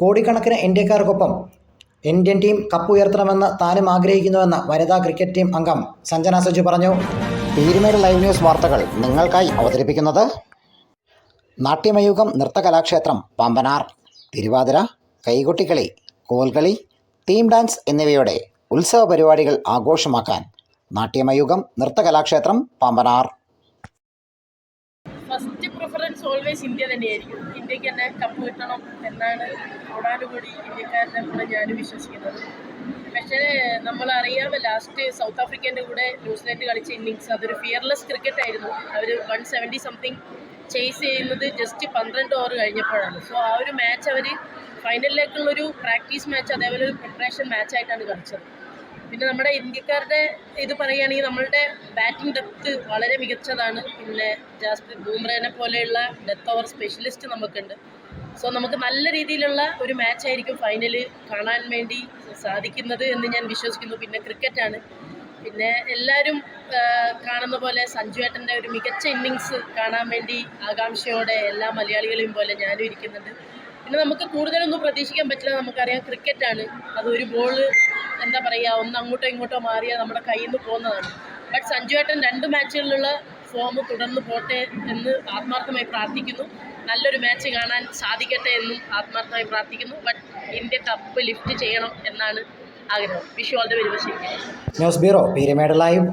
കോടിക്കണക്കിന് ഇന്ത്യക്കാർക്കൊപ്പം Indian team cup ഉയർത്തണമെന്ന് താനും ആഗ്രഹിക്കുന്നുവെന്ന് വനിതാ ക്രിക്കറ്റ് ടീം അംഗം സഞ്ജന സജു പറഞ്ഞു. പീരുമേട് ലൈവ് ന്യൂസ് വാർത്തകൾ നിങ്ങൾക്കായി അവതരിപ്പിക്കുന്നത് നാട്യമയൂഖം നൃത്തകലാക്ഷേത്രം പാമ്പനാർ. തിരുവാതിര, കൈകൊട്ടിക്കളി, കോൽകളി, തീം ഡാൻസ് എന്നിവയോടെ ഉത്സവ പരിപാടികൾ ആഘോഷമാക്കാൻ നാട്യമയൂഖം നൃത്തകലാക്ഷേത്രം പാമ്പനാർ. ഫസ്റ്റ് പ്രിഫറൻസ് ഓൾവേസ് ഇന്ത്യ തന്നെയായിരിക്കും. ഇന്ത്യക്ക് തന്നെ കപ്പ് കിട്ടണം എന്നാണ് കൂടാനുകൂടി ഇന്ത്യക്കാരുടെ കൂടെ ഞാനും വിശ്വസിക്കുന്നത്. പക്ഷേ നമ്മളറിയാമോ, ലാസ്റ്റ് സൗത്ത് ആഫ്രിക്കേൻ്റെ കൂടെ ന്യൂസിലാൻഡ് കളിച്ച ഇന്നിങ്സ് അതൊരു ഫിയർലെസ് ക്രിക്കറ്റ് ആയിരുന്നു. അവർ 170 സംതിങ് ചേസ് ചെയ്യുന്നത് ജസ്റ്റ് 12 ഓവർ കഴിഞ്ഞപ്പോഴാണ്. സോ ആ ഒരു മാച്ച് അവർ ഫൈനലിലേക്കുള്ളൊരു പ്രാക്ടീസ് മാച്ച്, അതേപോലെ ഒരു പ്രിപ്പറേഷൻ മാച്ചായിട്ടാണ് കളിച്ചത്. പിന്നെ നമ്മുടെ ഇന്ത്യക്കാരുടെ ഇത് പറയുകയാണെങ്കിൽ നമ്മളുടെ ബാറ്റിംഗ് ഡെപ്ത് വളരെ മികച്ചതാണ്. പിന്നെ ജാസ്പ്രീത് ബൂംറേനെ പോലെയുള്ള ഡെത്ത് ഓവർ സ്പെഷ്യലിസ്റ്റ് നമുക്കുണ്ട്. സോ നമുക്ക് നല്ല രീതിയിലുള്ള ഒരു മാച്ചായിരിക്കും ഫൈനൽ കാണാൻ വേണ്ടി സാധിക്കുന്നത് എന്ന് ഞാൻ വിശ്വസിക്കുന്നു. പിന്നെ ക്രിക്കറ്റാണ്, പിന്നെ എല്ലാവരും കാണുന്ന പോലെ സഞ്ജുവേട്ടൻ്റെ ഒരു മികച്ച ഇന്നിങ്സ് കാണാൻ വേണ്ടി ആകാംക്ഷയോടെ എല്ലാ മലയാളികളെയും പോലെ ഞാനും ഇരിക്കുന്നുണ്ട്. പിന്നെ നമുക്ക് കൂടുതലൊന്നും പ്രതീക്ഷിക്കാൻ പറ്റില്ല. നമുക്കറിയാം ക്രിക്കറ്റാണ്, അതൊരു ബോൾ എന്താ പറയുക, ഒന്ന് അങ്ങോട്ടോ ഇങ്ങോട്ടോ മാറിയാൽ നമ്മുടെ കയ്യിൽ നിന്ന് പോകുന്നതാണ്. ബട്ട് സഞ്ജുവേട്ടൻ 2 മാച്ചുകളിലുള്ള ഫോം തുടർന്ന് പോട്ടെ എന്ന് ആത്മാർത്ഥമായി പ്രാർത്ഥിക്കുന്നു. നല്ലൊരു മാച്ച് കാണാൻ സാധിക്കട്ടെ എന്നും ആത്മാർത്ഥമായി പ്രാർത്ഥിക്കുന്നു. ബട്ട് ഇന്ത്യ കപ്പ് ലിഫ്റ്റ് ചെയ്യണം എന്നാണ് ആഗ്രഹം. Wish you all the very best. News bureau, Peermade live.